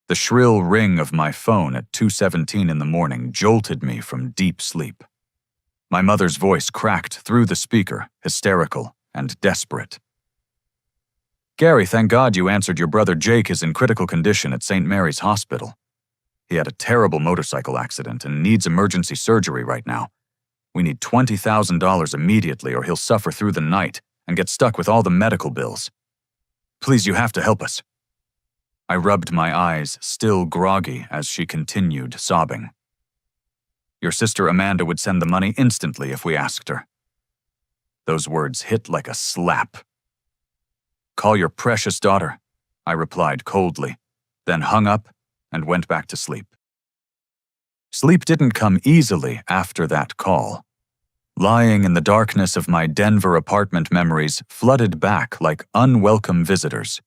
The shrill ring of my phone at 2:17 in the morning jolted me from deep sleep. My mother's voice cracked through the speaker, hysterical and desperate. "Gary, thank God you answered. Your brother Jake is in critical condition at St. Mary's Hospital. He had a terrible motorcycle accident and needs emergency surgery right now. We need $20,000 immediately or he'll suffer through the night and get stuck with all the medical bills. Please, you have to help us." I rubbed my eyes, still groggy, as she continued sobbing. "Your sister Amanda would send the money instantly if we asked her." Those words hit like a slap. "Call your precious daughter," I replied coldly, then hung up and went back to sleep. Sleep didn't come easily after that call. Lying in the darkness of my Denver apartment, memories flooded back like unwelcome visitors.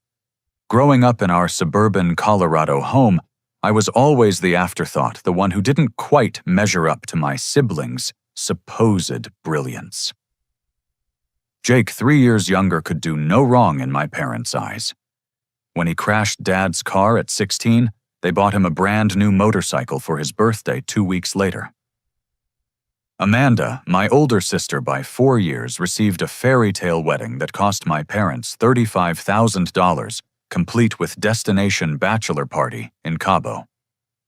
Growing up in our suburban Colorado home, I was always the afterthought, the one who didn't quite measure up to my siblings' supposed brilliance. Jake, 3 years younger, could do no wrong in my parents' eyes. When he crashed Dad's car at 16, they bought him a brand new motorcycle for his birthday 2 weeks later. Amanda, my older sister by 4 years, received a fairy tale wedding that cost my parents $35,000, complete with destination bachelor party in Cabo.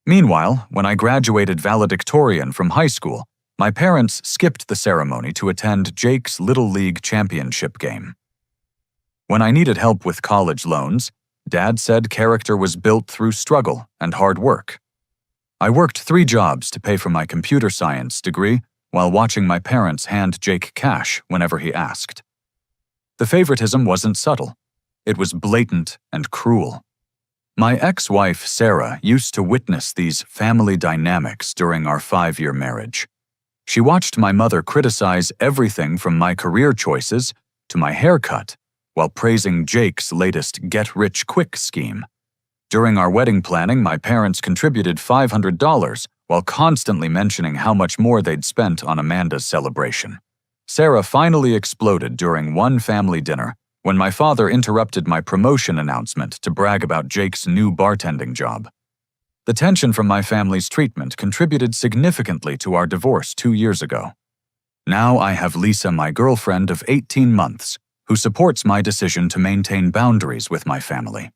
Meanwhile, when I graduated valedictorian from high school, my parents skipped the ceremony to attend Jake's Little League championship game. When I needed help with college loans, Dad said character was built through struggle and hard work. I worked 3 jobs to pay for my computer science degree while watching my parents hand Jake cash whenever he asked. The favoritism wasn't subtle. It was blatant and cruel. My ex-wife, Sarah, used to witness these family dynamics during our 5-year marriage. She watched my mother criticize everything from my career choices to my haircut, while praising Jake's latest get-rich-quick scheme. During our wedding planning, my parents contributed $500 while constantly mentioning how much more they'd spent on Amanda's celebration. Sarah finally exploded during one family dinner when my father interrupted my promotion announcement to brag about Jake's new bartending job. The tension from my family's treatment contributed significantly to our divorce 2 years ago. Now I have Lisa, my girlfriend of 18 months, who supports my decision to maintain boundaries with my family.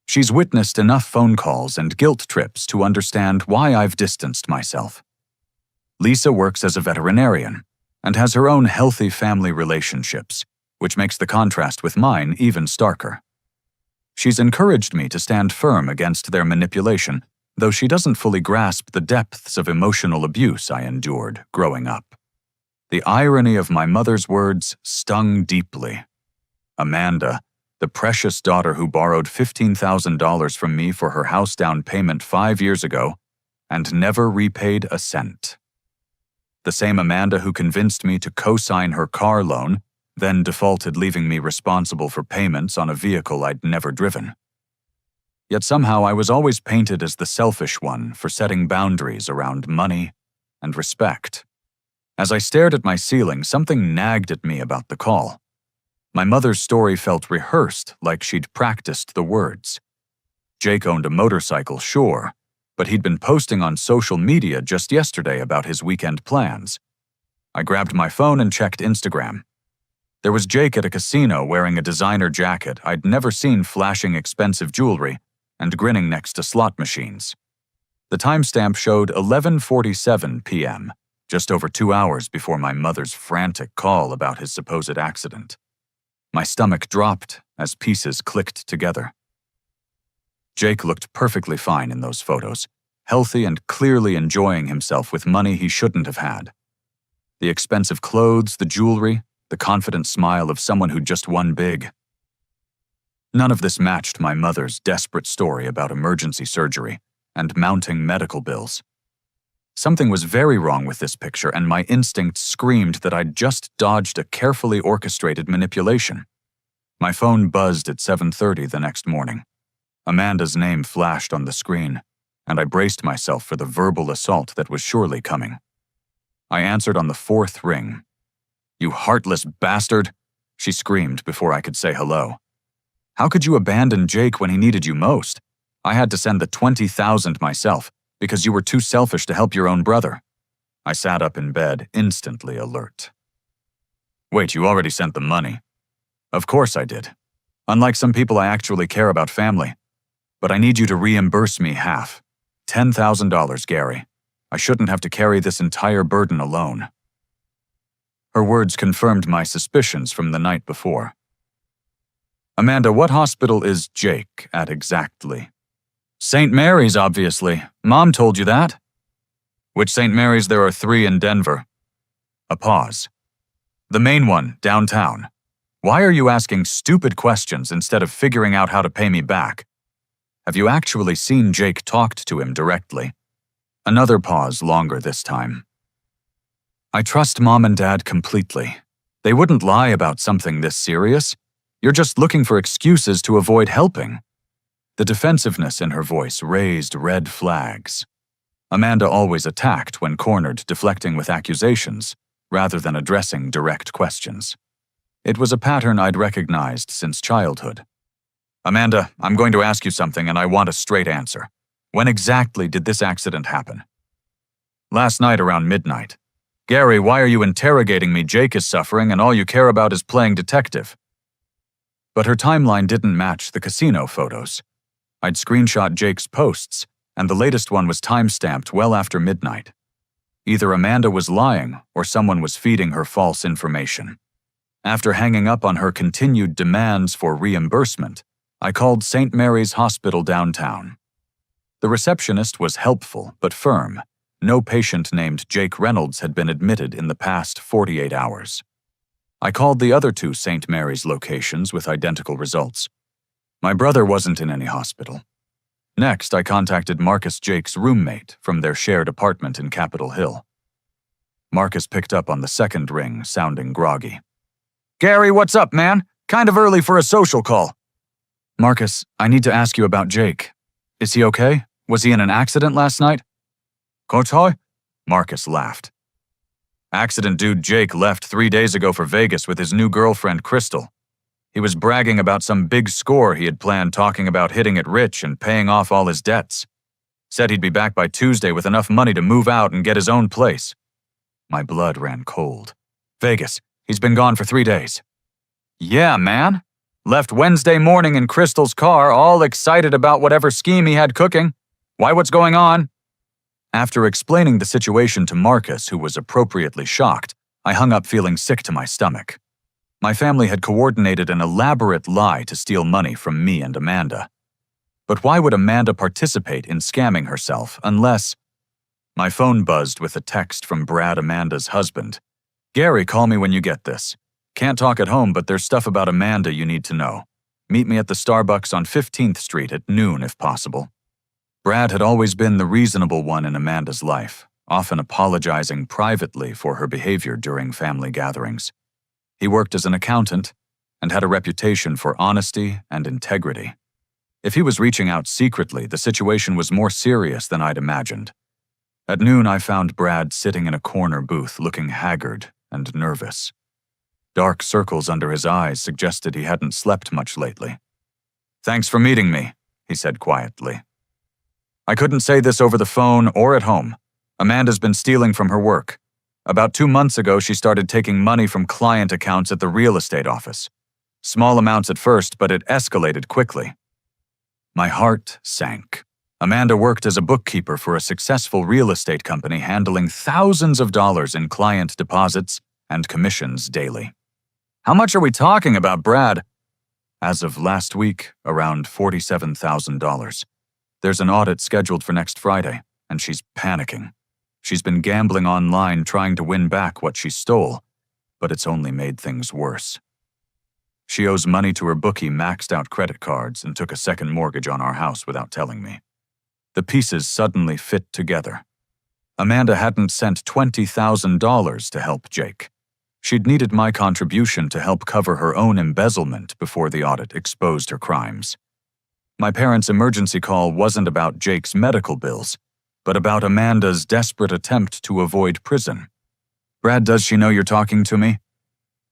She's witnessed enough phone calls and guilt trips to understand why I've distanced myself. Lisa works as a veterinarian and has her own healthy family relationships, which makes the contrast with mine even starker. She's encouraged me to stand firm against their manipulation, though she doesn't fully grasp the depths of emotional abuse I endured growing up. The irony of my mother's words stung deeply. Amanda, the precious daughter who borrowed $15,000 from me for her house down payment 5 years ago and never repaid a cent. The same Amanda who convinced me to co-sign her car loan, then defaulted, leaving me responsible for payments on a vehicle I'd never driven. Yet somehow I was always painted as the selfish one for setting boundaries around money and respect. As I stared at my ceiling, something nagged at me about the call. My mother's story felt rehearsed, like she'd practiced the words. Jake owned a motorcycle, sure, but he'd been posting on social media just yesterday about his weekend plans. I grabbed my phone and checked Instagram. There was Jake at a casino wearing a designer jacket I'd never seen, flashing expensive jewelry and grinning next to slot machines. The timestamp showed 11:47 p.m., just over 2 hours before my mother's frantic call about his supposed accident. My stomach dropped as pieces clicked together. Jake looked perfectly fine in those photos, healthy and clearly enjoying himself with money he shouldn't have had. The expensive clothes, the jewelry, the confident smile of someone who'd just won big. None of this matched my mother's desperate story about emergency surgery and mounting medical bills. Something was very wrong with this picture, and my instinct screamed that I'd just dodged a carefully orchestrated manipulation. My phone buzzed at 7:30 the next morning. Amanda's name flashed on the screen, and I braced myself for the verbal assault that was surely coming. I answered on the 4th ring. "You heartless bastard," she screamed before I could say hello. "How could you abandon Jake when he needed you most? I had to send the $20,000 myself because you were too selfish to help your own brother. I sat up in bed, instantly alert. Wait, you already sent the money? Of course I did. Unlike some people, I actually care about family. But I need you to reimburse me half. $10,000, Gary. I shouldn't have to carry this entire burden alone. Her words confirmed my suspicions from the night before. Amanda, what hospital is Jake at exactly? St. Mary's, obviously. Mom told you that. Which St. Mary's? There are 3 in Denver. A pause. The main one, downtown. Why are you asking stupid questions instead of figuring out how to pay me back? Have you actually seen Jake talked to him directly? Another pause, longer this time. I trust Mom and Dad completely. They wouldn't lie about something this serious. You're just looking for excuses to avoid helping. The defensiveness in her voice raised red flags. Amanda always attacked when cornered, deflecting with accusations, rather than addressing direct questions. It was a pattern I'd recognized since childhood. Amanda, I'm going to ask you something and I want a straight answer. When exactly did this accident happen? Last night around midnight. Gary, why are you interrogating me? Jake is suffering and all you care about is playing detective. But her timeline didn't match the casino photos. I'd screenshot Jake's posts, and the latest one was time-stamped well after midnight. Either Amanda was lying or someone was feeding her false information. After hanging up on her continued demands for reimbursement, I called St. Mary's Hospital downtown. The receptionist was helpful but firm. No patient named Jake Reynolds had been admitted in the past 48 hours. I called the other 2 St. Mary's locations with identical results. My brother wasn't in any hospital. Next, I contacted Marcus, Jake's roommate, from their shared apartment in Capitol Hill. Marcus picked up on the second ring, sounding groggy. Gary, what's up, man? Kind of early for a social call. Marcus, I need to ask you about Jake. Is he okay? Was he in an accident last night? Kotoy? Marcus laughed. Accident dude Jake left 3 days ago for Vegas with his new girlfriend, Crystal. He was bragging about some big score he had planned, talking about hitting it rich and paying off all his debts. Said he'd be back by Tuesday with enough money to move out and get his own place. My blood ran cold. Vegas. He's been gone for 3 days. Yeah, man. Left Wednesday morning in Crystal's car, all excited about whatever scheme he had cooking. Why, what's going on? After explaining the situation to Marcus, who was appropriately shocked, I hung up feeling sick to my stomach. My family had coordinated an elaborate lie to steal money from me and Amanda. But why would Amanda participate in scamming herself unless... My phone buzzed with a text from Brad, Amanda's husband. Gary, call me when you get this. Can't talk at home, but there's stuff about Amanda you need to know. Meet me at the Starbucks on 15th Street at noon if possible. Brad had always been the reasonable one in Amanda's life, often apologizing privately for her behavior during family gatherings. He worked as an accountant and had a reputation for honesty and integrity. If he was reaching out secretly, the situation was more serious than I'd imagined. At noon, I found Brad sitting in a corner booth looking haggard and nervous. Dark circles under his eyes suggested he hadn't slept much lately. Thanks for meeting me, he said quietly. I couldn't say this over the phone or at home. Amanda's been stealing from her work. About 2 months ago, she started taking money from client accounts at the real estate office. Small amounts at first, but it escalated quickly. My heart sank. Amanda worked as a bookkeeper for a successful real estate company, handling thousands of dollars in client deposits and commissions daily. How much are we talking about, Brad? As of last week, around $47,000. There's an audit scheduled for next Friday, and she's panicking. She's been gambling online trying to win back what she stole, but it's only made things worse. She owes money to her bookie, maxed out credit cards, and took a second mortgage on our house without telling me. The pieces suddenly fit together. Amanda hadn't sent $20,000 to help Jake. She'd needed my contribution to help cover her own embezzlement before the audit exposed her crimes. My parents' emergency call wasn't about Jake's medical bills, but about Amanda's desperate attempt to avoid prison. Brad, does she know you're talking to me?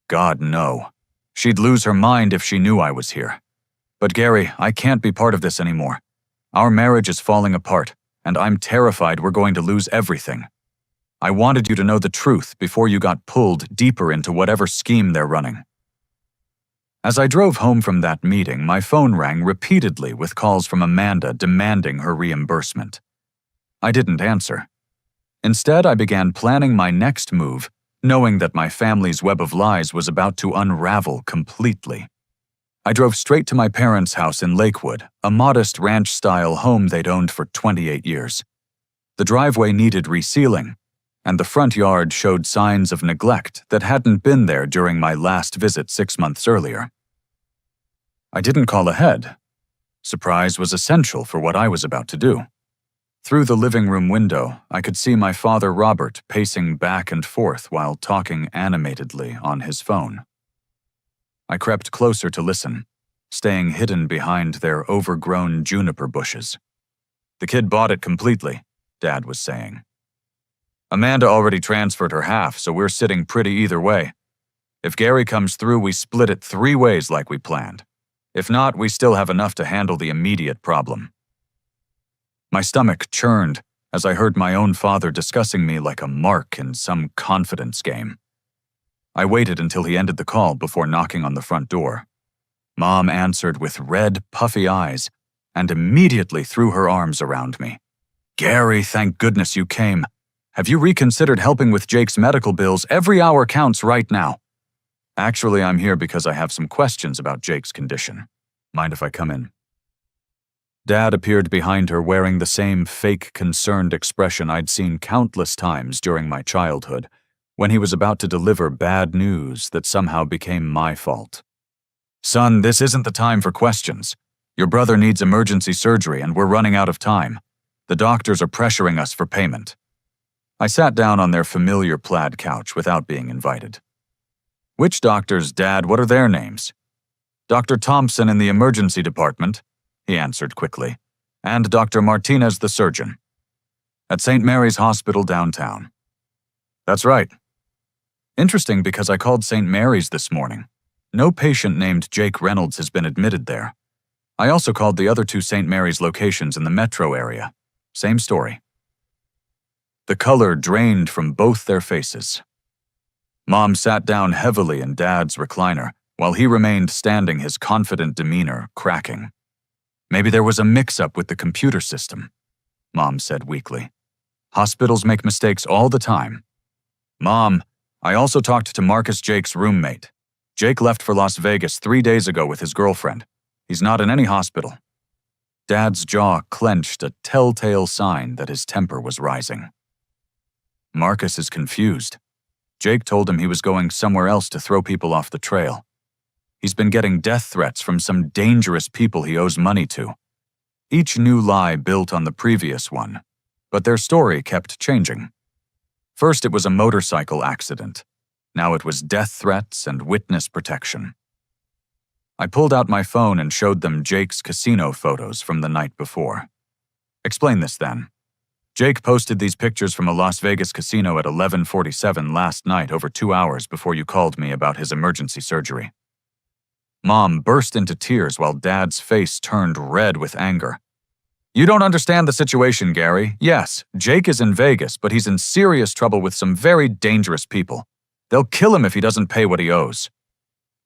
God, no. She'd lose her mind if she knew I was here. But Gary, I can't be part of this anymore. Our marriage is falling apart, and I'm terrified we're going to lose everything. I wanted you to know the truth before you got pulled deeper into whatever scheme they're running." As I drove home from that meeting, my phone rang repeatedly with calls from Amanda demanding her reimbursement. I didn't answer. Instead, I began planning my next move, knowing that my family's web of lies was about to unravel completely. I drove straight to my parents' house in Lakewood, a modest ranch-style home they'd owned for 28 years. The driveway needed resealing, and the front yard showed signs of neglect that hadn't been there during my last visit 6 months earlier. I didn't call ahead. Surprise was essential for what I was about to do. Through the living room window, I could see my father Robert pacing back and forth while talking animatedly on his phone. I crept closer to listen, staying hidden behind their overgrown juniper bushes. "The kid bought it completely," Dad was saying. "Amanda already transferred her half, so we're sitting pretty either way. If Gary comes through, we split it 3 ways like we planned. If not, we still have enough to handle the immediate problem." My stomach churned as I heard my own father discussing me like a mark in some confidence game. I waited until he ended the call before knocking on the front door. Mom answered with red, puffy eyes and immediately threw her arms around me. "Gary, thank goodness you came. Have you reconsidered helping with Jake's medical bills? Every hour counts right now." "Actually, I'm here because I have some questions about Jake's condition. Mind if I come in?" Dad appeared behind her wearing the same fake concerned expression I'd seen countless times during my childhood, when he was about to deliver bad news that somehow became my fault. "Son, this isn't the time for questions. Your brother needs emergency surgery and we're running out of time. The doctors are pressuring us for payment." I sat down on their familiar plaid couch without being invited. "Which doctors, Dad? What are their names?" "Dr. Thompson in the emergency department," he answered quickly, "and Dr. Martinez the surgeon. At St. Mary's Hospital downtown." "That's right." Interesting because I called St. Mary's this morning. No patient named Jake Reynolds has been admitted there. I also called the other 2 St. Mary's locations in the metro area. Same story. The color drained from both their faces. Mom sat down heavily in Dad's recliner, while he remained standing, his confident demeanor cracking. "Maybe there was a mix-up with the computer system," Mom said weakly. "Hospitals make mistakes all the time." "Mom, I also talked to Marcus, Jake's roommate. Jake left for Las Vegas 3 days ago with his girlfriend. He's not in any hospital." Dad's jaw clenched, a telltale sign that his temper was rising. Marcus is confused. Jake told him he was going somewhere else to throw people off the trail. He's been getting death threats from some dangerous people he owes money to. Each new lie built on the previous one, but their story kept changing. First it was a motorcycle accident. Now it was death threats and witness protection. I pulled out my phone and showed them Jake's casino photos from the night before. "Explain this then. Jake posted these pictures from a Las Vegas casino at 11:47 last night, over 2 hours before you called me about his emergency surgery." Mom burst into tears while Dad's face turned red with anger. "You don't understand the situation, Gary. Yes, Jake is in Vegas, but he's in serious trouble with some very dangerous people. They'll kill him if he doesn't pay what he owes."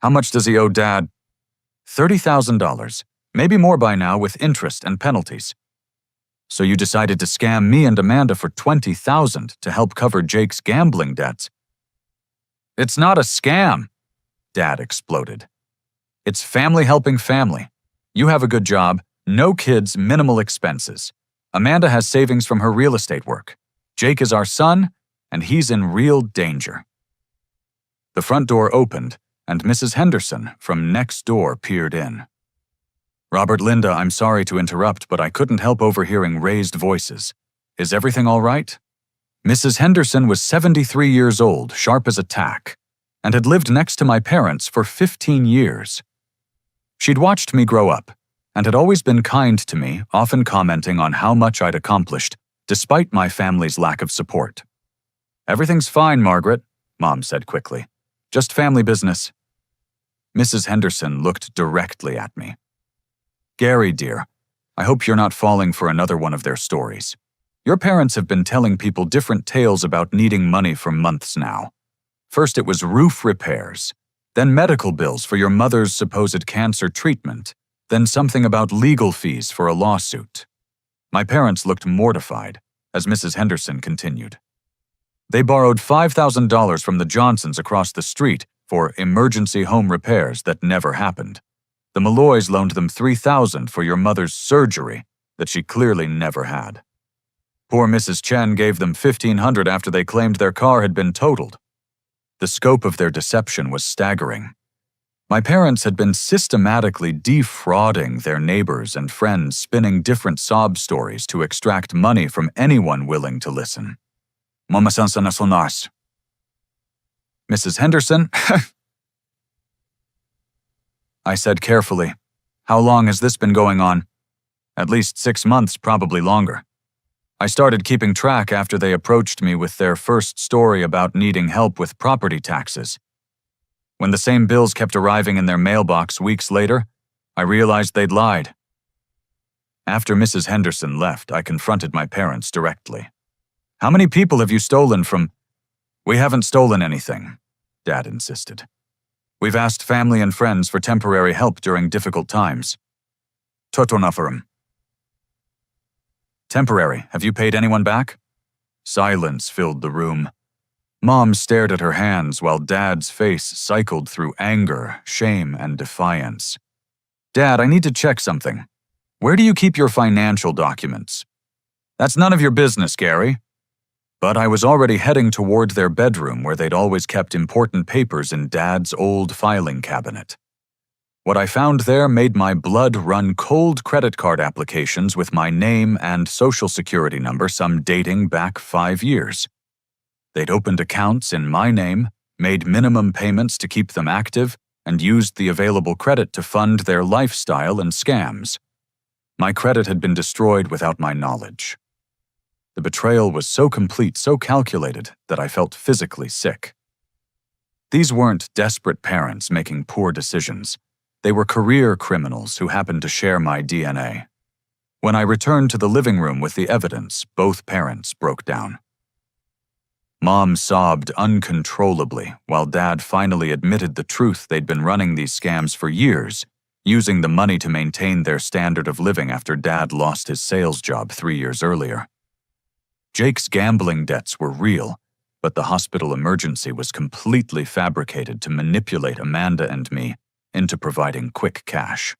"How much does he owe, Dad?" $30,000, maybe more by now with interest and penalties. "So you decided to scam me and Amanda for $20,000 to help cover Jake's gambling debts?" "It's not a scam," Dad exploded. "It's family helping family. You have a good job, no kids, minimal expenses. Amanda has savings from her real estate work. Jake is our son, and he's in real danger." The front door opened, and Mrs. Henderson from next door peered in. "Robert, Linda, I'm sorry to interrupt, but I couldn't help overhearing raised voices. Is everything all right?" Mrs. Henderson was 73 years old, sharp as a tack, and had lived next to my parents for 15 years. She'd watched me grow up, and had always been kind to me, often commenting on how much I'd accomplished, despite my family's lack of support. "Everything's fine, Margaret," Mom said quickly. "Just family business." Mrs. Henderson looked directly at me. "Gary, dear, I hope you're not falling for another one of their stories. Your parents have been telling people different tales about needing money for months now. First it was roof repairs, then medical bills for your mother's supposed cancer treatment, then something about legal fees for a lawsuit. My parents looked mortified as Mrs. Henderson continued. They borrowed $5,000 from the Johnsons across the street for emergency home repairs that never happened. The Malloys loaned them $3,000 for your mother's surgery that she clearly never had. Poor Mrs. Chen gave them $1,500 after they claimed their car had been totaled. The scope of their deception was staggering. My parents had been systematically defrauding their neighbors and friends, spinning different sob stories to extract money from anyone willing to listen. Mrs. Henderson? I said carefully, "How long has this been going on?" "At least 6 months, probably longer. I started keeping track after they approached me with their first story about needing help with property taxes. When the same bills kept arriving in their mailbox weeks later, I realized they'd lied." After Mrs. Henderson left, I confronted my parents directly. "How many people have you stolen from?" "We haven't stolen anything," Dad insisted. "We've asked family and friends for temporary help during difficult times." "Totonafarum." "Temporary, have you paid anyone back?" Silence filled the room. Mom stared at her hands while Dad's face cycled through anger, shame, and defiance. "Dad, I need to check something. Where do you keep your financial documents?" "That's none of your business, Gary." But I was already heading toward their bedroom where they'd always kept important papers in Dad's old filing cabinet. What I found there made my blood run cold. Credit card applications with my name and social security number, some dating back 5 years. They'd opened accounts in my name, made minimum payments to keep them active, and used the available credit to fund their lifestyle and scams. My credit had been destroyed without my knowledge. The betrayal was so complete, so calculated, that I felt physically sick. These weren't desperate parents making poor decisions. They were career criminals who happened to share my DNA. When I returned to the living room with the evidence, both parents broke down. Mom sobbed uncontrollably while Dad finally admitted the truth. They'd been running these scams for years, using the money to maintain their standard of living after Dad lost his sales job 3 years earlier. Jake's gambling debts were real, but the hospital emergency was completely fabricated to manipulate Amanda and me into providing quick cash.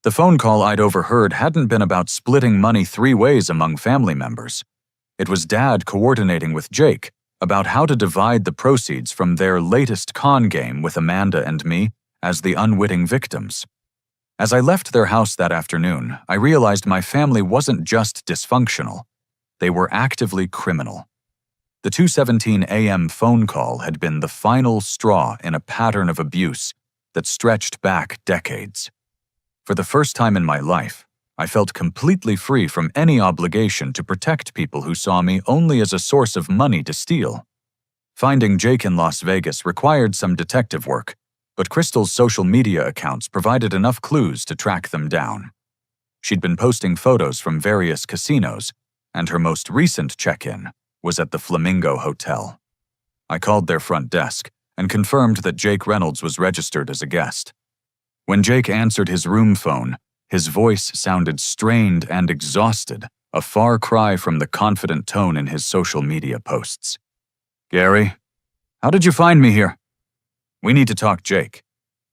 The phone call I'd overheard hadn't been about splitting money 3 ways among family members. It was Dad coordinating with Jake about how to divide the proceeds from their latest con game with Amanda and me as the unwitting victims. As I left their house that afternoon, I realized my family wasn't just dysfunctional. They were actively criminal. The 2:17 a.m. phone call had been the final straw in a pattern of abuse that stretched back decades. For the first time in my life, I felt completely free from any obligation to protect people who saw me only as a source of money to steal. Finding Jake in Las Vegas required some detective work, but Crystal's social media accounts provided enough clues to track them down. She'd been posting photos from various casinos, and her most recent check-in was at the Flamingo Hotel. I called their front desk and confirmed that Jake Reynolds was registered as a guest. When Jake answered his room phone, his voice sounded strained and exhausted, a far cry from the confident tone in his social media posts. "Gary, how did you find me here?" "We need to talk, Jake.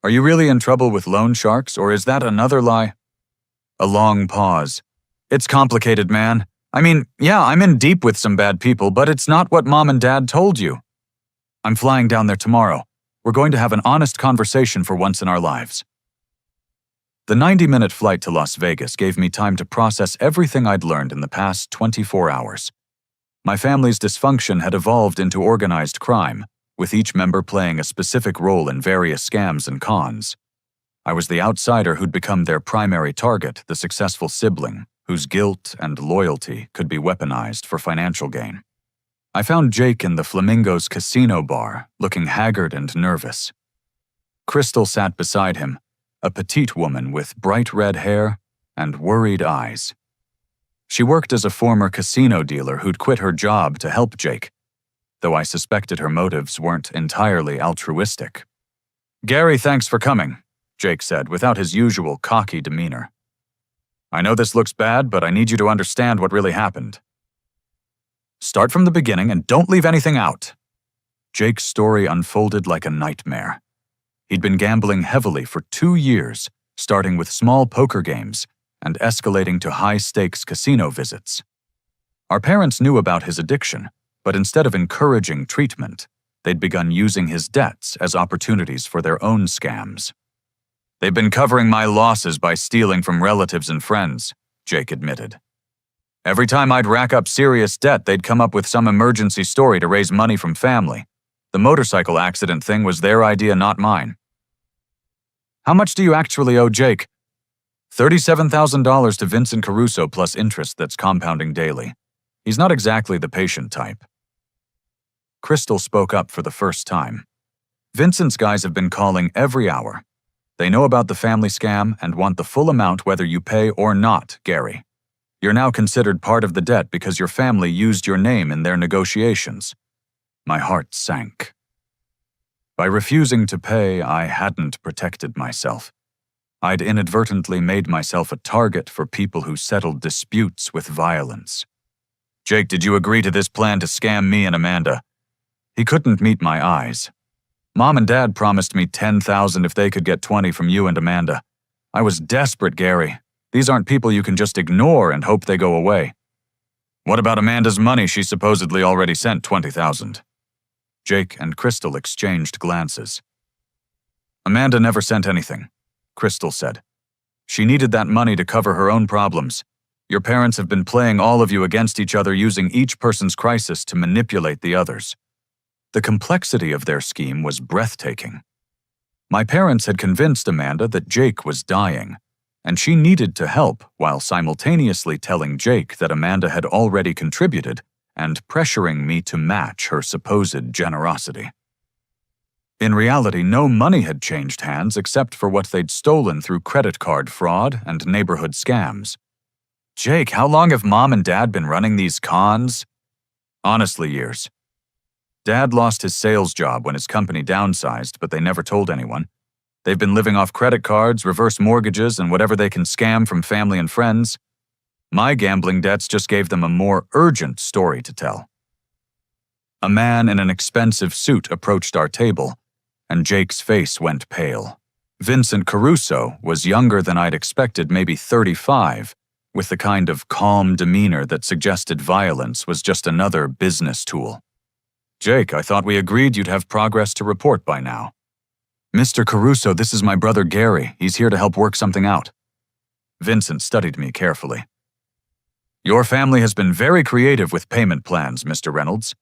Are you really in trouble with loan sharks, or is that another lie?" A long pause. "It's complicated, man. I mean, yeah, I'm in deep with some bad people, but it's not what Mom and Dad told you." "I'm flying down there tomorrow. We're going to have an honest conversation for once in our lives." The 90-minute flight to Las Vegas gave me time to process everything I'd learned in the past 24 hours. My family's dysfunction had evolved into organized crime, with each member playing a specific role in various scams and cons. I was the outsider who'd become their primary target, the successful sibling, whose guilt and loyalty could be weaponized for financial gain. I found Jake in the Flamingo's casino bar, looking haggard and nervous. Crystal sat beside him, a petite woman with bright red hair, and worried eyes. She worked as a former casino dealer who'd quit her job to help Jake, though I suspected her motives weren't entirely altruistic. "Gary, thanks for coming," Jake said without his usual cocky demeanor. "I know this looks bad, but I need you to understand what really happened." "Start from the beginning and don't leave anything out." Jake's story unfolded like a nightmare. He'd been gambling heavily for 2 years, starting with small poker games and escalating to high-stakes casino visits. Our parents knew about his addiction, but instead of encouraging treatment, they'd begun using his debts as opportunities for their own scams. "They've been covering my losses by stealing from relatives and friends," Jake admitted. "Every time I'd rack up serious debt, they'd come up with some emergency story to raise money from family. The motorcycle accident thing was their idea, not mine." "How much do you actually owe Jake?" $37,000 to Vincent Caruso plus interest that's compounding daily. He's not exactly the patient type. Crystal spoke up for the first time. "Vincent's guys have been calling every hour. They know about the family scam and want the full amount whether you pay or not, Gary. You're now considered part of the debt because your family used your name in their negotiations." My heart sank. By refusing to pay, I hadn't protected myself. I'd inadvertently made myself a target for people who settled disputes with violence. "Jake, did you agree to this plan to scam me and Amanda?" He couldn't meet my eyes. "Mom and Dad promised me $10,000 if they could get 20 from you and Amanda. I was desperate, Gary. These aren't people you can just ignore and hope they go away." "What about Amanda's money? She supposedly already sent $20,000. Jake and Crystal exchanged glances. "Amanda never sent anything," Crystal said. "She needed that money to cover her own problems. Your parents have been playing all of you against each other, using each person's crisis to manipulate the others." The complexity of their scheme was breathtaking. My parents had convinced Amanda that Jake was dying, and she needed to help while simultaneously telling Jake that Amanda had already contributed and pressuring me to match her supposed generosity. In reality, no money had changed hands except for what they'd stolen through credit card fraud and neighborhood scams. "Jake, how long have Mom and Dad been running these cons?" "Honestly, years. Dad lost his sales job when his company downsized, but they never told anyone. They've been living off credit cards, reverse mortgages, and whatever they can scam from family and friends. My gambling debts just gave them a more urgent story to tell." A man in an expensive suit approached our table, and Jake's face went pale. Vincent Caruso was younger than I'd expected, maybe 35, with the kind of calm demeanor that suggested violence was just another business tool. "Jake, I thought we agreed you'd have progress to report by now." "Mr. Caruso, this is my brother Gary. He's here to help work something out." Vincent studied me carefully. "Your family has been very creative with payment plans, Mr. Reynolds.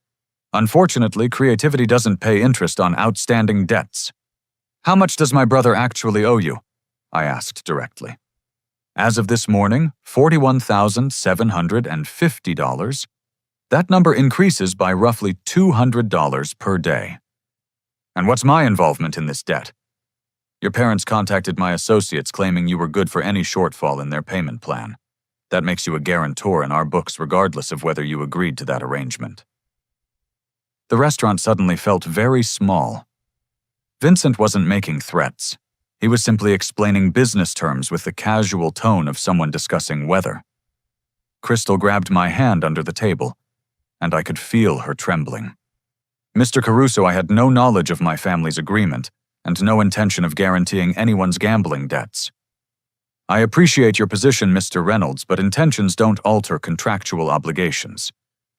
Unfortunately, creativity doesn't pay interest on outstanding debts." "How much does my brother actually owe you?" I asked directly. "As of this morning, $41,750. That number increases by roughly $200 per day." "And what's my involvement in this debt?" "Your parents contacted my associates claiming you were good for any shortfall in their payment plan. That makes you a guarantor in our books regardless of whether you agreed to that arrangement." The restaurant suddenly felt very small. Vincent wasn't making threats. He was simply explaining business terms with the casual tone of someone discussing weather. Crystal grabbed my hand under the table, and I could feel her trembling. "Mr. Caruso, I had no knowledge of my family's agreement, and no intention of guaranteeing anyone's gambling debts. I appreciate your position, Mr. Reynolds, but intentions don't alter contractual obligations.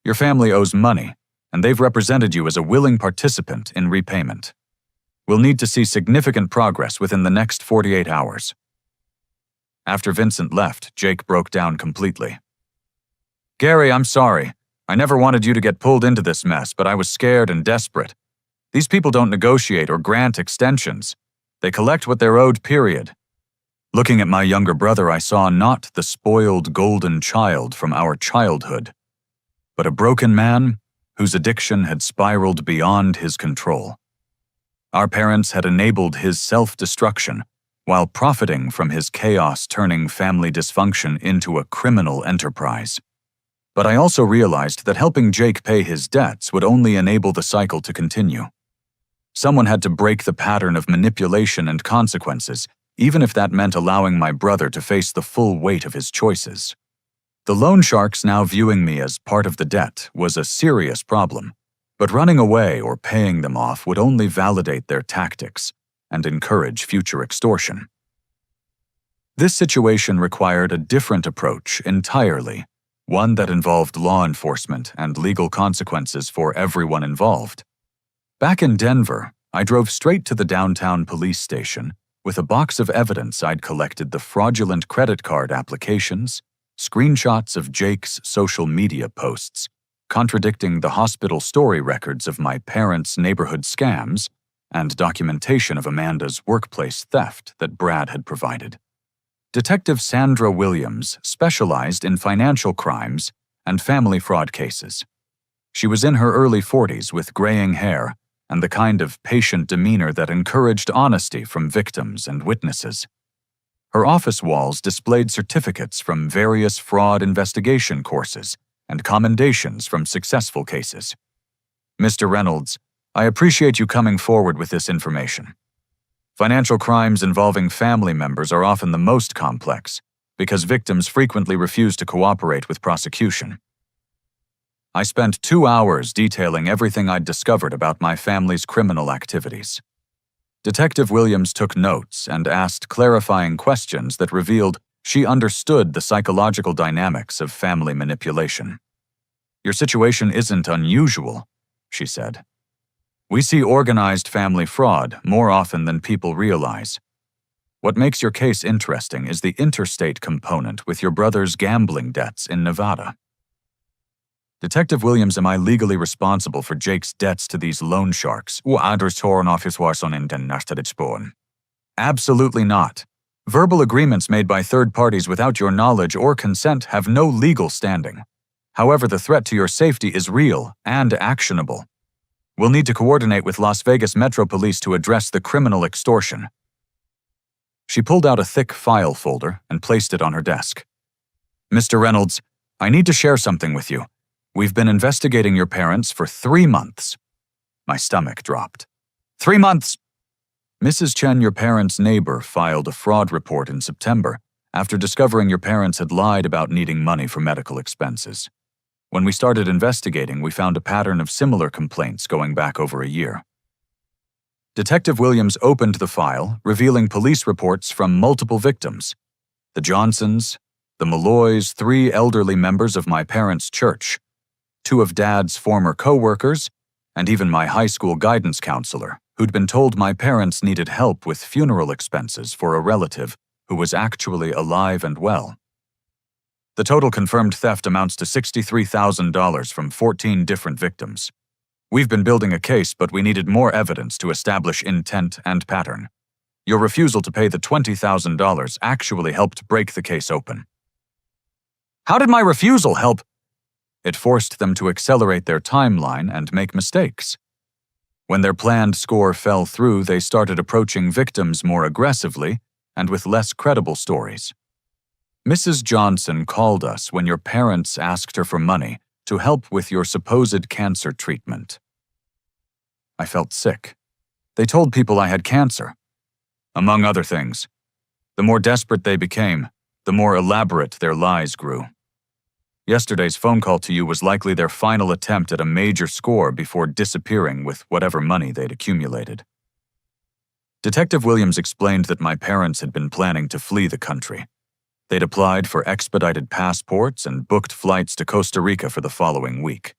Your family owes money, and they've represented you as a willing participant in repayment. We'll need to see significant progress within the next 48 hours. After Vincent left, Jake broke down completely. "Gary, I'm sorry. I never wanted you to get pulled into this mess, but I was scared and desperate. These people don't negotiate or grant extensions. They collect what they're owed, period." Looking at my younger brother, I saw not the spoiled golden child from our childhood, but a broken man whose addiction had spiraled beyond his control. Our parents had enabled his self-destruction while profiting from his chaos, turning family dysfunction into a criminal enterprise. But I also realized that helping Jake pay his debts would only enable the cycle to continue. Someone had to break the pattern of manipulation and consequences, even if that meant allowing my brother to face the full weight of his choices. The loan sharks now viewing me as part of the debt was a serious problem, but running away or paying them off would only validate their tactics and encourage future extortion. This situation required a different approach entirely, one that involved law enforcement and legal consequences for everyone involved. Back in Denver, I drove straight to the downtown police station with a box of evidence I'd collected: the fraudulent credit card applications, screenshots of Jake's social media posts, contradicting the hospital story records of my parents' neighborhood scams, and documentation of Amanda's workplace theft that Brad had provided. Detective Sandra Williams specialized in financial crimes and family fraud cases. She was in her early 40s with graying hair and the kind of patient demeanor that encouraged honesty from victims and witnesses. Her office walls displayed certificates from various fraud investigation courses and commendations from successful cases. Mr. Reynolds, I appreciate you coming forward with this information. Financial crimes involving family members are often the most complex because victims frequently refuse to cooperate with prosecution. I spent 2 hours detailing everything I'd discovered about my family's criminal activities. Detective Williams took notes and asked clarifying questions that revealed she understood the psychological dynamics of family manipulation. Your situation isn't unusual, she said. We see organized family fraud more often than people realize. What makes your case interesting is the interstate component with your brother's gambling debts in Nevada. Detective Williams, am I legally responsible for Jake's debts to these loan sharks? Absolutely not. Verbal agreements made by third parties without your knowledge or consent have no legal standing. However, the threat to your safety is real and actionable. We'll need to coordinate with Las Vegas Metro Police to address the criminal extortion. She pulled out a thick file folder and placed it on her desk. Mr. Reynolds, I need to share something with you. We've been investigating your parents for 3 months. My stomach dropped. 3 months! Mrs. Chen, your parents' neighbor, filed a fraud report in September after discovering your parents had lied about needing money for medical expenses. When we started investigating, we found a pattern of similar complaints going back over a year. Detective Williams opened the file, revealing police reports from multiple victims: the Johnsons, the Malloys, 3 elderly members of my parents' church, 2 of Dad's former co-workers, and even my high school guidance counselor, who'd been told my parents needed help with funeral expenses for a relative who was actually alive and well. The total confirmed theft amounts to $63,000 from 14 different victims. We've been building a case, but we needed more evidence to establish intent and pattern. Your refusal to pay the $20,000 actually helped break the case open. How did my refusal help? It forced them to accelerate their timeline and make mistakes. When their planned score fell through, they started approaching victims more aggressively and with less credible stories. Mrs. Johnson called us when your parents asked her for money to help with your supposed cancer treatment. I felt sick. They told people I had cancer. Among other things. The more desperate they became, the more elaborate their lies grew. Yesterday's phone call to you was likely their final attempt at a major score before disappearing with whatever money they'd accumulated. Detective Williams explained that my parents had been planning to flee the country. They'd applied for expedited passports and booked flights to Costa Rica for the following week.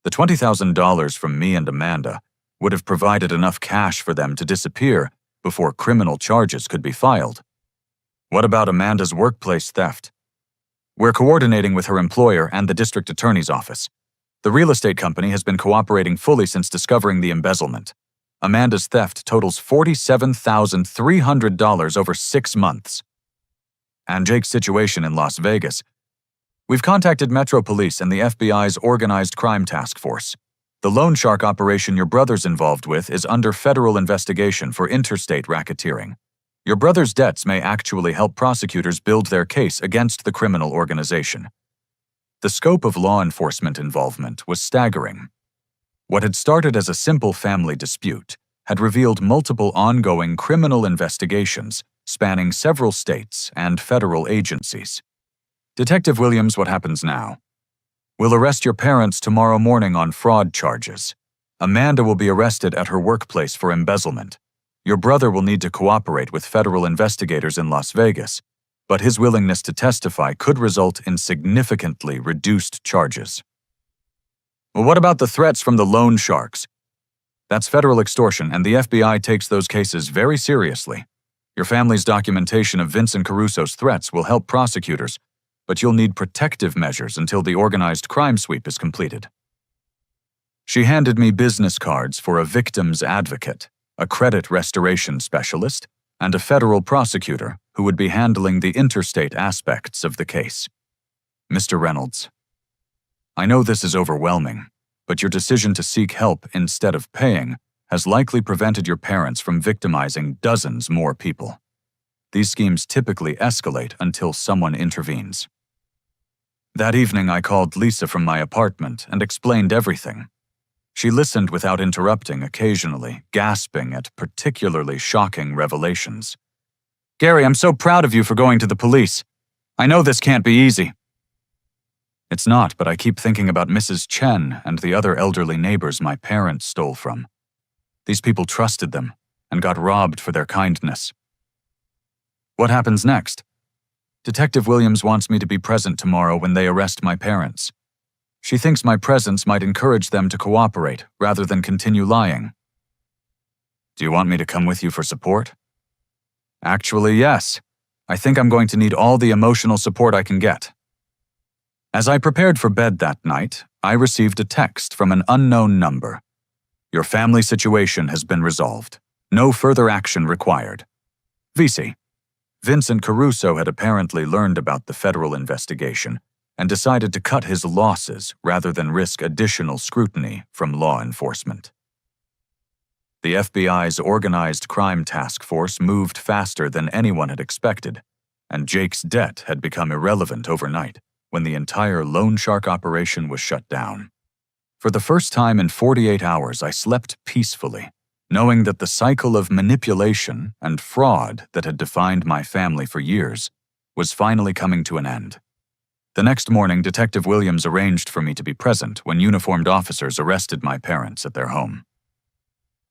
The $20,000 from me and Amanda would have provided enough cash for them to disappear before criminal charges could be filed. What about Amanda's workplace theft? We're coordinating with her employer and the district attorney's office. The real estate company has been cooperating fully since discovering the embezzlement. Amanda's theft totals $47,300 over 6 months. And Jake's situation in Las Vegas. We've contacted Metro Police and the FBI's Organized Crime Task Force. The loan shark operation your brother's involved with is under federal investigation for interstate racketeering. Your brother's debts may actually help prosecutors build their case against the criminal organization. The scope of law enforcement involvement was staggering. What had started as a simple family dispute had revealed multiple ongoing criminal investigations spanning several states and federal agencies. Detective Williams, what happens now? We'll arrest your parents tomorrow morning on fraud charges. Amanda will be arrested at her workplace for embezzlement. Your brother will need to cooperate with federal investigators in Las Vegas, but his willingness to testify could result in significantly reduced charges. Well, what about the threats from the loan sharks? That's federal extortion, and the FBI takes those cases very seriously. Your family's documentation of Vincent Caruso's threats will help prosecutors, but you'll need protective measures until the organized crime sweep is completed. She handed me business cards for a victim's advocate, a credit restoration specialist, and a federal prosecutor who would be handling the interstate aspects of the case. Mr. Reynolds, I know this is overwhelming, but your decision to seek help instead of paying has likely prevented your parents from victimizing dozens more people. These schemes typically escalate until someone intervenes. That evening, I called Lisa from my apartment and explained everything. She listened without interrupting, occasionally gasping at particularly shocking revelations. Gary, I'm so proud of you for going to the police. I know this can't be easy. It's not, but I keep thinking about Mrs. Chen and the other elderly neighbors my parents stole from. These people trusted them and got robbed for their kindness. What happens next? Detective Williams wants me to be present tomorrow when they arrest my parents. She thinks my presence might encourage them to cooperate rather than continue lying. Do you want me to come with you for support? Actually, yes. I think I'm going to need all the emotional support I can get. As I prepared for bed that night, I received a text from an unknown number. Your family situation has been resolved. No further action required. VC. Vincent Caruso had apparently learned about the federal investigation and decided to cut his losses rather than risk additional scrutiny from law enforcement. The FBI's organized crime task force moved faster than anyone had expected, and Jake's debt had become irrelevant overnight when the entire loan shark operation was shut down. For the first time in 48 hours, I slept peacefully, knowing that the cycle of manipulation and fraud that had defined my family for years was finally coming to an end. The next morning, Detective Williams arranged for me to be present when uniformed officers arrested my parents at their home.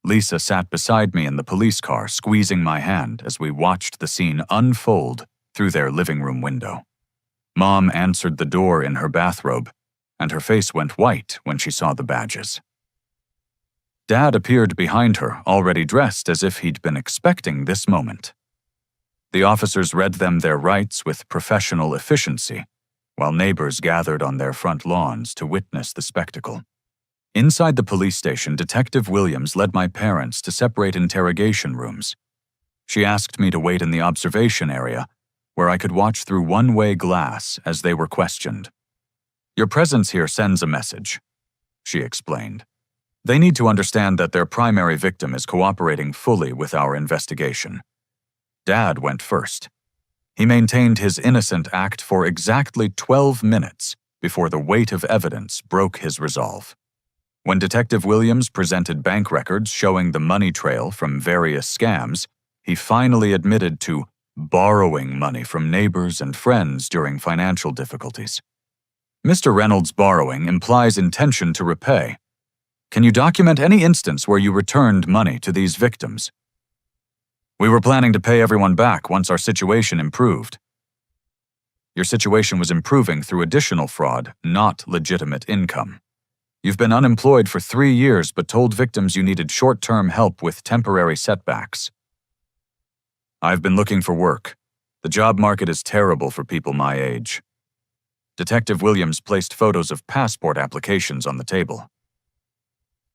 Lisa sat beside me in the police car, squeezing my hand as we watched the scene unfold through their living room window. Mom answered the door in her bathrobe, and her face went white when she saw the badges. Dad appeared behind her, already dressed as if he'd been expecting this moment. The officers read them their rights with professional efficiency, while neighbors gathered on their front lawns to witness the spectacle. Inside the police station, Detective Williams led my parents to separate interrogation rooms. She asked me to wait in the observation area, where I could watch through one-way glass as they were questioned. Your presence here sends a message, she explained. They need to understand that their primary victim is cooperating fully with our investigation. Dad went first. He maintained his innocent act for exactly 12 minutes before the weight of evidence broke his resolve. When Detective Williams presented bank records showing the money trail from various scams, he finally admitted to borrowing money from neighbors and friends during financial difficulties. Mr. Reynolds' borrowing implies intention to repay. Can you document any instance where you returned money to these victims? We were planning to pay everyone back once our situation improved. Your situation was improving through additional fraud, not legitimate income. You've been unemployed for 3 years but told victims you needed short-term help with temporary setbacks. I've been looking for work. The job market is terrible for people my age. Detective Williams placed photos of passport applications on the table.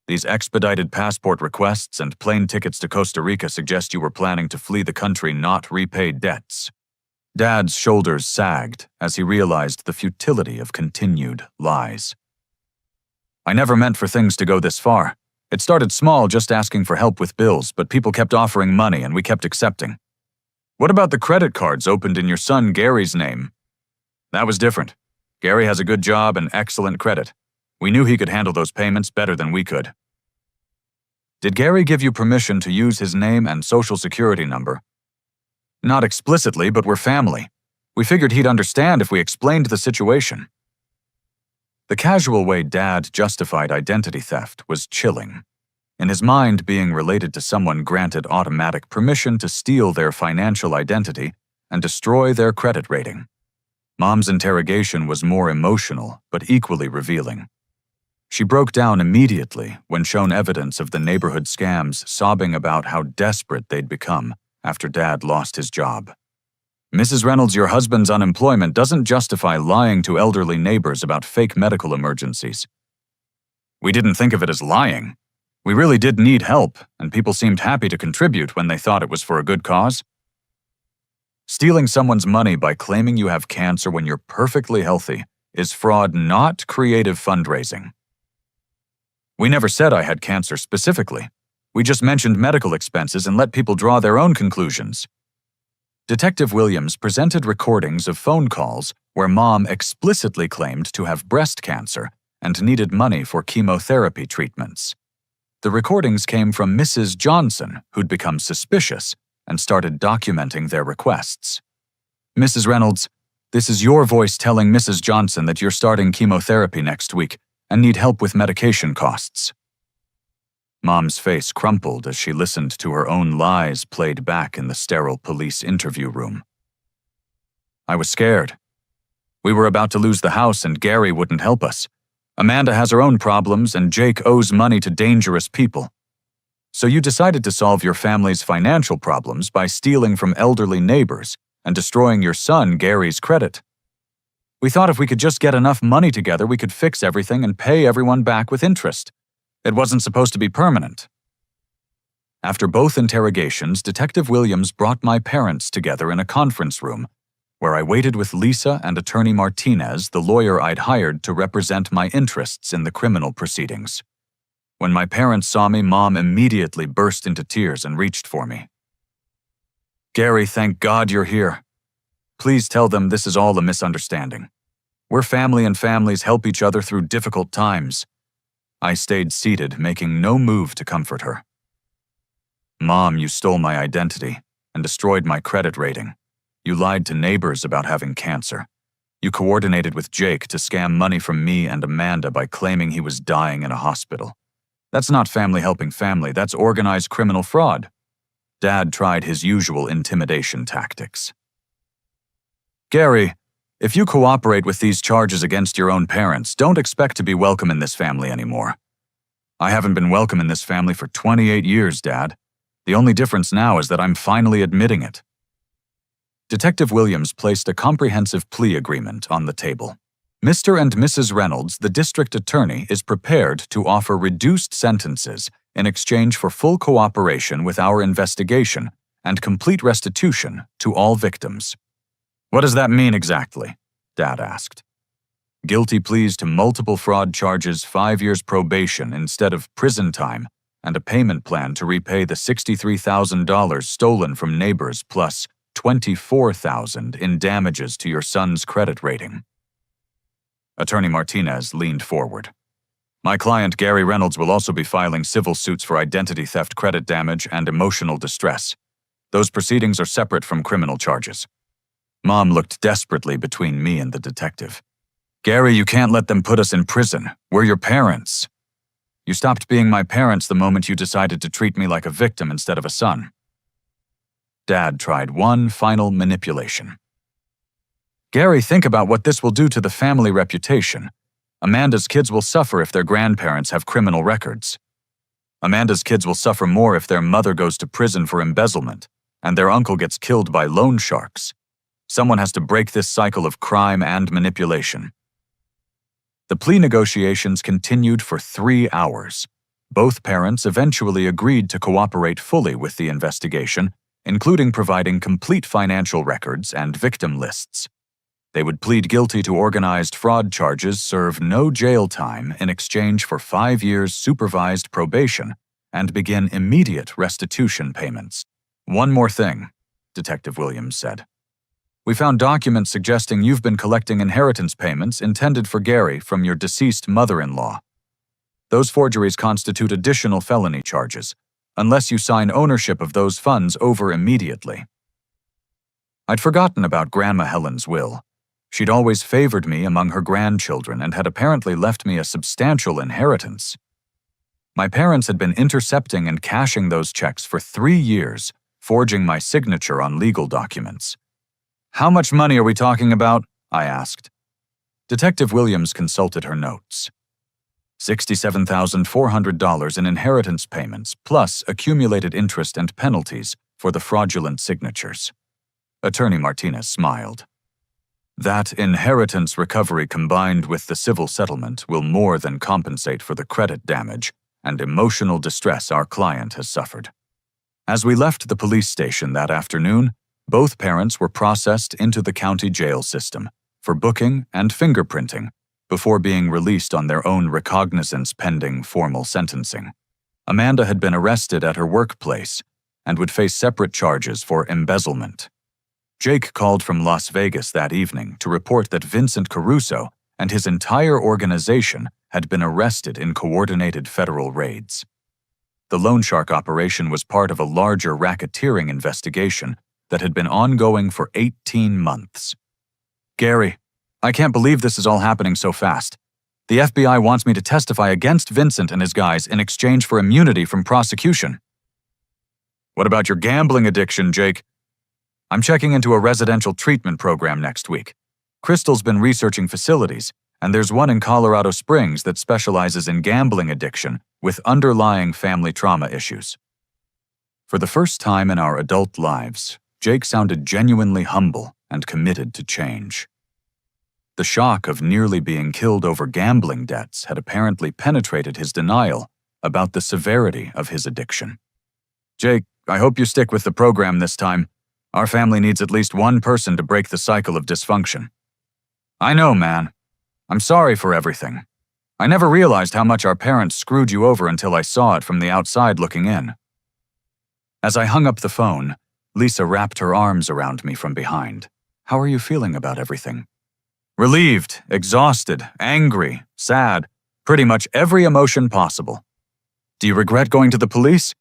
These expedited passport requests and plane tickets to Costa Rica suggest you were planning to flee the country, not repay debts. Dad's shoulders sagged as he realized the futility of continued lies. I never meant for things to go this far. It started small, just asking for help with bills, but people kept offering money and we kept accepting. What about the credit cards opened in your son Gary's name? That was different. Gary has a good job and excellent credit. We knew he could handle those payments better than we could. Did Gary give you permission to use his name and social security number? Not explicitly, but we're family. We figured he'd understand if we explained the situation. The casual way Dad justified identity theft was chilling. In his mind, being related to someone granted automatic permission to steal their financial identity and destroy their credit rating. Mom's interrogation was more emotional, but equally revealing. She broke down immediately when shown evidence of the neighborhood scams, sobbing about how desperate they'd become after Dad lost his job. Mrs. Reynolds, your husband's unemployment doesn't justify lying to elderly neighbors about fake medical emergencies. We didn't think of it as lying. We really did need help, and people seemed happy to contribute when they thought it was for a good cause. Stealing someone's money by claiming you have cancer when you're perfectly healthy is fraud, not creative fundraising. We never said I had cancer specifically. We just mentioned medical expenses and let people draw their own conclusions. Detective Williams presented recordings of phone calls where Mom explicitly claimed to have breast cancer and needed money for chemotherapy treatments. The recordings came from Mrs. Johnson, who'd become suspicious and started documenting their requests. Mrs. Reynolds, this is your voice telling Mrs. Johnson that you're starting chemotherapy next week and need help with medication costs. Mom's face crumpled as she listened to her own lies played back in the sterile police interview room. I was scared. We were about to lose the house and Gary wouldn't help us. Amanda has her own problems and Jake owes money to dangerous people. So you decided to solve your family's financial problems by stealing from elderly neighbors and destroying your son Gary's credit. We thought if we could just get enough money together, we could fix everything and pay everyone back with interest. It wasn't supposed to be permanent. After both interrogations, Detective Williams brought my parents together in a conference room, where I waited with Lisa and Attorney Martinez, the lawyer I'd hired to represent my interests in the criminal proceedings. When my parents saw me, Mom immediately burst into tears and reached for me. Gary, thank God you're here. Please tell them this is all a misunderstanding. We're family and families help each other through difficult times. I stayed seated, making no move to comfort her. Mom, you stole my identity and destroyed my credit rating. You lied to neighbors about having cancer. You coordinated with Jake to scam money from me and Amanda by claiming he was dying in a hospital. That's not family helping family, that's organized criminal fraud. Dad tried his usual intimidation tactics. Gary, if you cooperate with these charges against your own parents, don't expect to be welcome in this family anymore. I haven't been welcome in this family for 28 years, Dad. The only difference now is that I'm finally admitting it. Detective Williams placed a comprehensive plea agreement on the table. Mr. and Mrs. Reynolds, the district attorney, is prepared to offer reduced sentences in exchange for full cooperation with our investigation and complete restitution to all victims. What does that mean exactly? Dad asked. Guilty pleas to multiple fraud charges, 5 years probation instead of prison time, and a payment plan to repay the $63,000 stolen from neighbors plus $24,000 in damages to your son's credit rating. Attorney Martinez leaned forward. My client Gary Reynolds will also be filing civil suits for identity theft, credit damage, and emotional distress. Those proceedings are separate from criminal charges. Mom looked desperately between me and the detective. Gary, you can't let them put us in prison. We're your parents. You stopped being my parents the moment you decided to treat me like a victim instead of a son. Dad tried one final manipulation. Gary, think about what this will do to the family reputation. Amanda's kids will suffer if their grandparents have criminal records. Amanda's kids will suffer more if their mother goes to prison for embezzlement and their uncle gets killed by loan sharks. Someone has to break this cycle of crime and manipulation. The plea negotiations continued for 3 hours. Both parents eventually agreed to cooperate fully with the investigation, including providing complete financial records and victim lists. They would plead guilty to organized fraud charges, serve no jail time in exchange for 5 years supervised probation, and begin immediate restitution payments. One more thing. Detective Williams said. "We found documents suggesting you've been collecting inheritance payments intended for Gary from your deceased mother-in-law. Those forgeries constitute additional felony charges, unless you sign ownership of those funds over immediately." I'd forgotten about Grandma Helen's will. She'd always favored me among her grandchildren and had apparently left me a substantial inheritance. My parents had been intercepting and cashing those checks for 3 years, forging my signature on legal documents. "How much money are we talking about?" I asked. Detective Williams consulted her notes. $67,400 in inheritance payments, plus accumulated interest and penalties for the fraudulent signatures. Attorney Martinez smiled. "That inheritance recovery combined with the civil settlement will more than compensate for the credit damage and emotional distress our client has suffered." As we left the police station that afternoon, both parents were processed into the county jail system for booking and fingerprinting before being released on their own recognizance pending formal sentencing. Amanda had been arrested at her workplace and would face separate charges for embezzlement. Jake called from Las Vegas that evening to report that Vincent Caruso and his entire organization had been arrested in coordinated federal raids. The Loan Shark operation was part of a larger racketeering investigation that had been ongoing for 18 months. "Gary, I can't believe this is all happening so fast. The FBI wants me to testify against Vincent and his guys in exchange for immunity from prosecution." "What about your gambling addiction, Jake?" "I'm checking into a residential treatment program next week. Crystal's been researching facilities, and there's one in Colorado Springs that specializes in gambling addiction with underlying family trauma issues." For the first time in our adult lives, Jake sounded genuinely humble and committed to change. The shock of nearly being killed over gambling debts had apparently penetrated his denial about the severity of his addiction. "Jake, I hope you stick with the program this time. Our family needs at least one person to break the cycle of dysfunction." "I know, man. I'm sorry for everything. I never realized how much our parents screwed you over until I saw it from the outside looking in." As I hung up the phone, Lisa wrapped her arms around me from behind. "How are you feeling about everything?" "Relieved, exhausted, angry, sad, pretty much every emotion possible." "Do you regret going to the police?"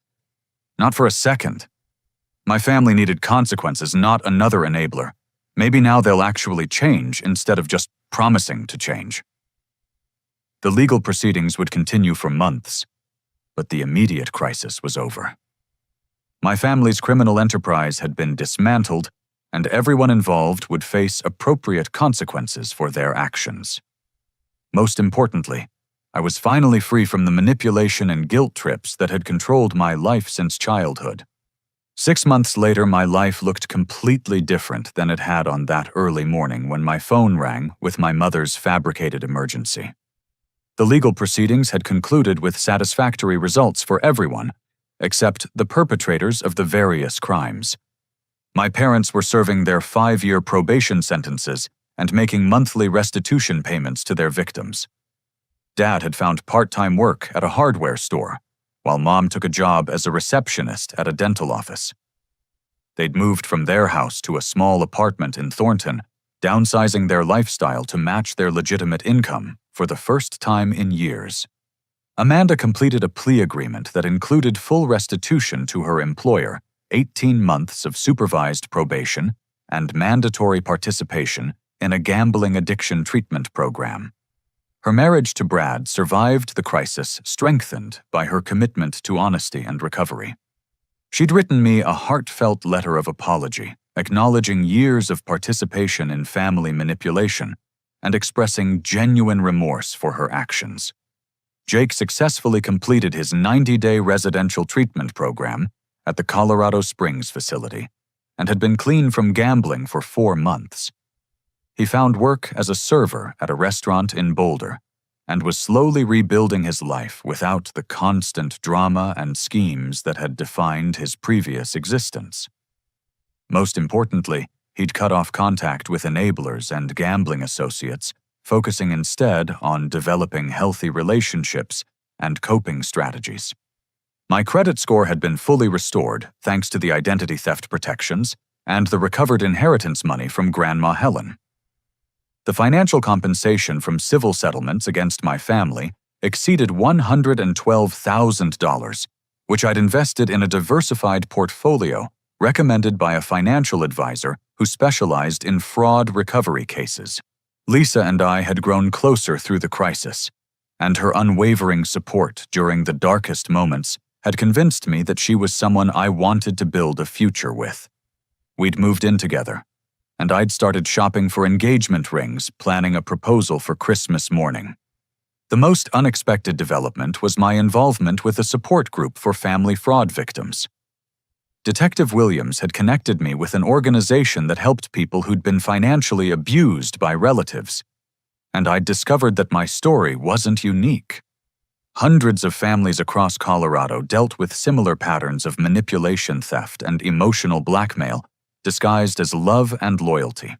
"Not for a second. My family needed consequences, not another enabler. Maybe now they'll actually change instead of just promising to change." The legal proceedings would continue for months, but the immediate crisis was over. My family's criminal enterprise had been dismantled, and everyone involved would face appropriate consequences for their actions. Most importantly, I was finally free from the manipulation and guilt trips that had controlled my life since childhood. 6 months later, my life looked completely different than it had on that early morning when my phone rang with my mother's fabricated emergency. The legal proceedings had concluded with satisfactory results for everyone, except the perpetrators of the various crimes. My parents were serving their 5-year probation sentences and making monthly restitution payments to their victims. Dad had found part-time work at a hardware store, while Mom took a job as a receptionist at a dental office. They'd moved from their house to a small apartment in Thornton, downsizing their lifestyle to match their legitimate income for the first time in years. Amanda completed a plea agreement that included full restitution to her employer, 18 months of supervised probation, and mandatory participation in a gambling addiction treatment program. Her marriage to Brad survived the crisis, strengthened by her commitment to honesty and recovery. She'd written me a heartfelt letter of apology, acknowledging years of participation in family manipulation and expressing genuine remorse for her actions. Jake successfully completed his 90-day residential treatment program at the Colorado Springs facility and had been clean from gambling for 4 months. He found work as a server at a restaurant in Boulder and was slowly rebuilding his life without the constant drama and schemes that had defined his previous existence. Most importantly, he'd cut off contact with enablers and gambling associates, focusing instead on developing healthy relationships and coping strategies. My credit score had been fully restored thanks to the identity theft protections, and the recovered inheritance money from Grandma Helen. The financial compensation from civil settlements against my family exceeded $112,000, which I'd invested in a diversified portfolio recommended by a financial advisor who specialized in fraud recovery cases. Lisa and I had grown closer through the crisis, and her unwavering support during the darkest moments had convinced me that she was someone I wanted to build a future with. We'd moved in together, and I'd started shopping for engagement rings, planning a proposal for Christmas morning. The most unexpected development was my involvement with a support group for family fraud victims. Detective Williams had connected me with an organization that helped people who'd been financially abused by relatives, and I'd discovered that my story wasn't unique. Hundreds of families across Colorado dealt with similar patterns of manipulation, theft, and emotional blackmail disguised as love and loyalty.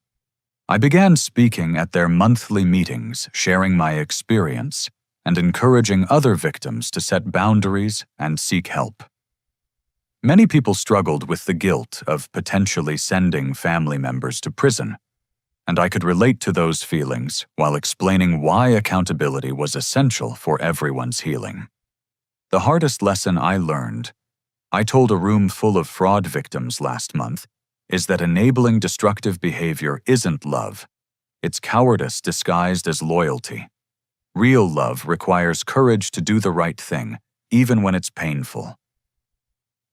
I began speaking at their monthly meetings, sharing my experience, and encouraging other victims to set boundaries and seek help. Many people struggled with the guilt of potentially sending family members to prison, and I could relate to those feelings while explaining why accountability was essential for everyone's healing. The hardest lesson I learned, I told a room full of fraud victims last month, is that enabling destructive behavior isn't love. It's cowardice disguised as loyalty. Real love requires courage to do the right thing, even when it's painful.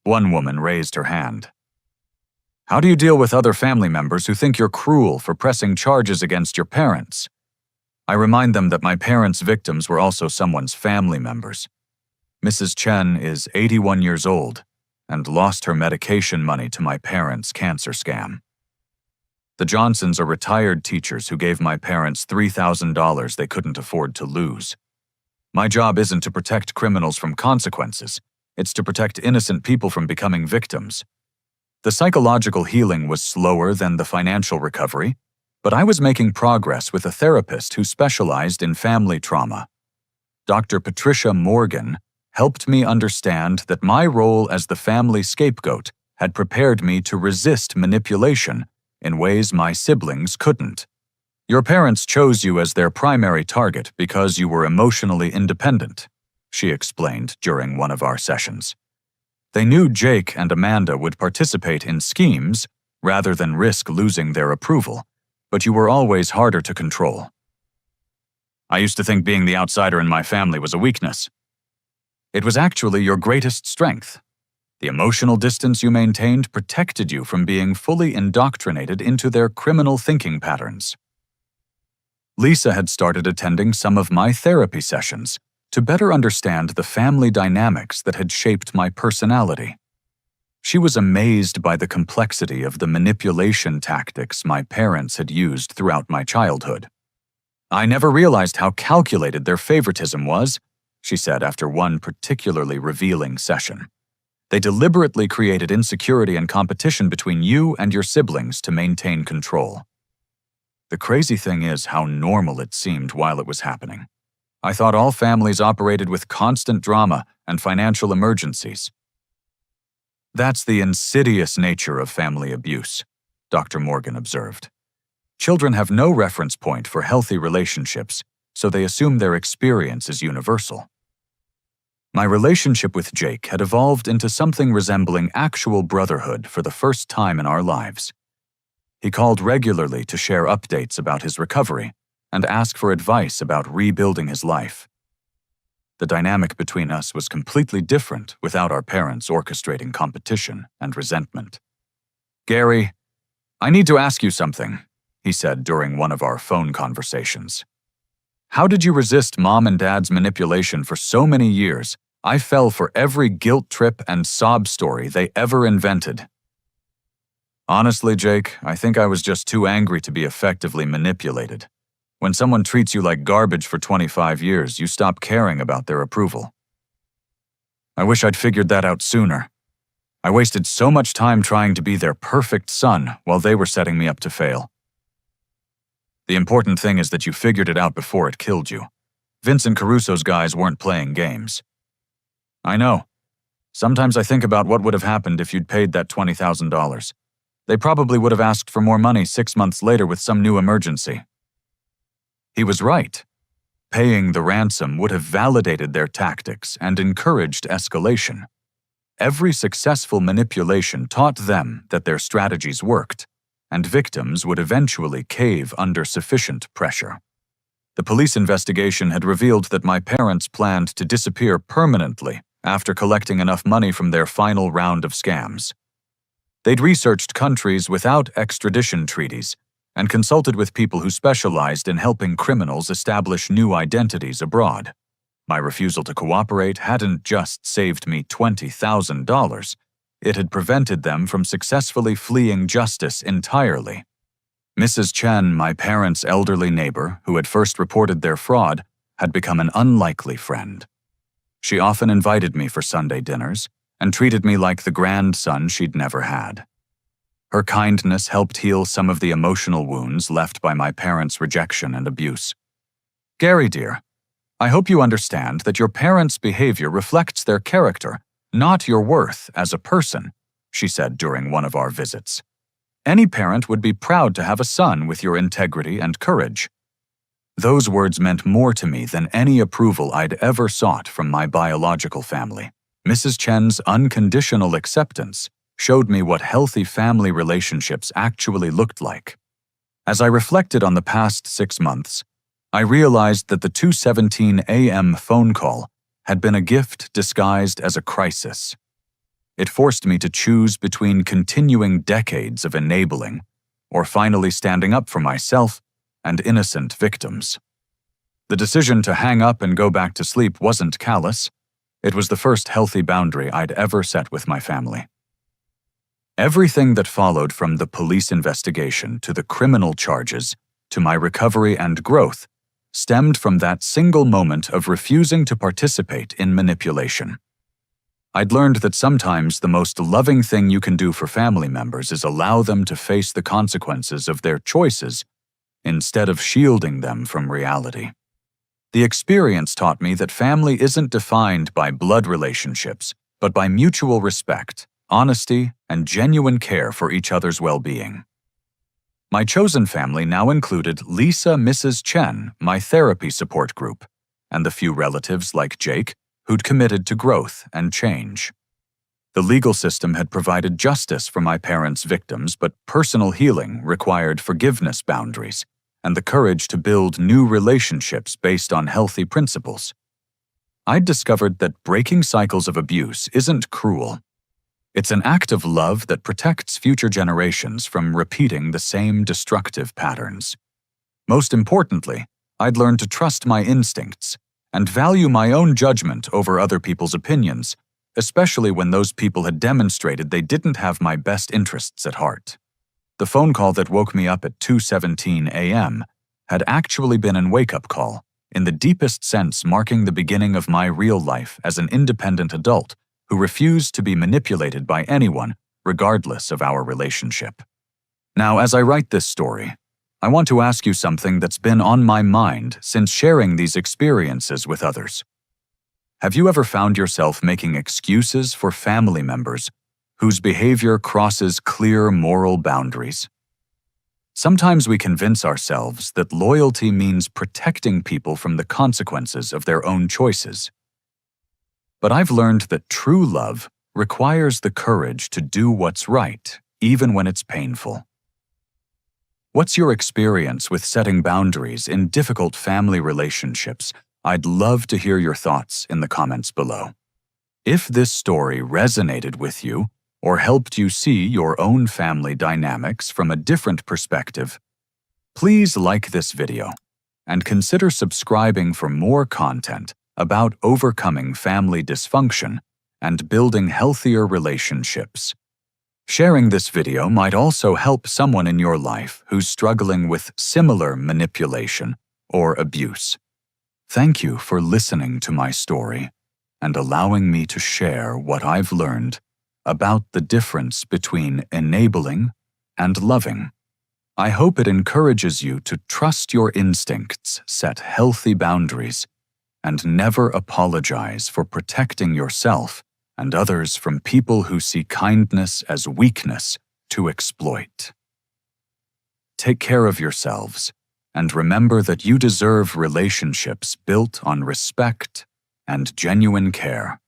One woman raised her hand. How do you deal with other family members who think you're cruel for pressing charges against your parents? I remind them that my parents' victims were also someone's family members. Mrs. Chen is 81 years old and lost her medication money to my parents' cancer scam. The Johnsons are retired teachers who gave my parents $3,000 they couldn't afford to lose. My job isn't to protect criminals from consequences. It's to protect innocent people from becoming victims. The psychological healing was slower than the financial recovery, but I was making progress with a therapist who specialized in family trauma. Dr. Patricia Morgan helped me understand that my role as the family scapegoat had prepared me to resist manipulation in ways my siblings couldn't. Your parents chose you as their primary target because you were emotionally independent, she explained during one of our sessions. They knew Jake and Amanda would participate in schemes rather than risk losing their approval, but you were always harder to control. I used to think being the outsider in my family was a weakness. It was actually your greatest strength. The emotional distance you maintained protected you from being fully indoctrinated into their criminal thinking patterns. Lisa had started attending some of my therapy sessions to better understand the family dynamics that had shaped my personality. She was amazed by the complexity of the manipulation tactics my parents had used throughout my childhood. I never realized how calculated their favoritism was, she said after one particularly revealing session. They deliberately created insecurity and competition between you and your siblings to maintain control. The crazy thing is how normal it seemed while it was happening. I thought all families operated with constant drama and financial emergencies. That's the insidious nature of family abuse, Dr. Morgan observed. Children have no reference point for healthy relationships, so they assume their experience is universal. My relationship with Jake had evolved into something resembling actual brotherhood for the first time in our lives. He called regularly to share updates about his recovery and ask for advice about rebuilding his life. The dynamic between us was completely different without our parents orchestrating competition and resentment. "Gary, I need to ask you something," he said during one of our phone conversations. "How did you resist Mom and Dad's manipulation for so many years? I fell for every guilt trip and sob story they ever invented." "Honestly, Jake, I think I was just too angry to be effectively manipulated. When someone treats you like garbage for 25 years, you stop caring about their approval. I wish I'd figured that out sooner. I wasted so much time trying to be their perfect son while they were setting me up to fail. The important thing is that you figured it out before it killed you. Vincent Caruso's guys weren't playing games." "I know. Sometimes I think about what would have happened if you'd paid that $20,000. They probably would have asked for more money 6 months later with some new emergency. He was right. Paying the ransom would have validated their tactics and encouraged escalation. Every successful manipulation taught them that their strategies worked, and victims would eventually cave under sufficient pressure. The police investigation had revealed that my parents planned to disappear permanently after collecting enough money from their final round of scams. They'd researched countries without extradition treaties and consulted with people who specialized in helping criminals establish new identities abroad. My refusal to cooperate hadn't just saved me $20,000, it had prevented them from successfully fleeing justice entirely. Mrs. Chen, my parents' elderly neighbor, who had first reported their fraud, had become an unlikely friend. She often invited me for Sunday dinners and treated me like the grandson she'd never had. Her kindness helped heal some of the emotional wounds left by my parents' rejection and abuse. "Gary, dear, I hope you understand that your parents' behavior reflects their character, not your worth as a person," she said during one of our visits. "Any parent would be proud to have a son with your integrity and courage." Those words meant more to me than any approval I'd ever sought from my biological family. Mrs. Chen's unconditional acceptance showed me what healthy family relationships actually looked like. As I reflected on the past 6 months, I realized that the 2:17 a.m. phone call had been a gift disguised as a crisis. It forced me to choose between continuing decades of enabling or finally standing up for myself and innocent victims. The decision to hang up and go back to sleep wasn't callous. It was the first healthy boundary I'd ever set with my family. Everything that followed from the police investigation to the criminal charges to my recovery and growth stemmed from that single moment of refusing to participate in manipulation. I'd learned that sometimes the most loving thing you can do for family members is allow them to face the consequences of their choices instead of shielding them from reality. The experience taught me that family isn't defined by blood relationships, but by mutual respect, honesty, and genuine care for each other's well-being. My chosen family now included Lisa Mrs. Chen, my therapy support group, and the few relatives like Jake who'd committed to growth and change. The legal system had provided justice for my parents' victims, but personal healing required forgiveness boundaries and the courage to build new relationships based on healthy principles. I'd discovered that breaking cycles of abuse isn't cruel. It's an act of love that protects future generations from repeating the same destructive patterns. Most importantly, I'd learned to trust my instincts and value my own judgment over other people's opinions, especially when those people had demonstrated they didn't have my best interests at heart. The phone call that woke me up at 2:17 a.m. had actually been a wake-up call, in the deepest sense marking the beginning of my real life as an independent adult who refused to be manipulated by anyone, regardless of our relationship. Now, as I write this story, I want to ask you something that's been on my mind since sharing these experiences with others. Have you ever found yourself making excuses for family members whose behavior crosses clear moral boundaries? Sometimes we convince ourselves that loyalty means protecting people from the consequences of their own choices. But I've learned that true love requires the courage to do what's right, even when it's painful. What's your experience with setting boundaries in difficult family relationships? I'd love to hear your thoughts in the comments below. If this story resonated with you or helped you see your own family dynamics from a different perspective, please like this video and consider subscribing for more content about overcoming family dysfunction and building healthier relationships. Sharing this video might also help someone in your life who's struggling with similar manipulation or abuse. Thank you for listening to my story and allowing me to share what I've learned about the difference between enabling and loving. I hope it encourages you to trust your instincts, set healthy boundaries, and never apologize for protecting yourself and others from people who see kindness as weakness to exploit. Take care of yourselves, and remember that you deserve relationships built on respect and genuine care.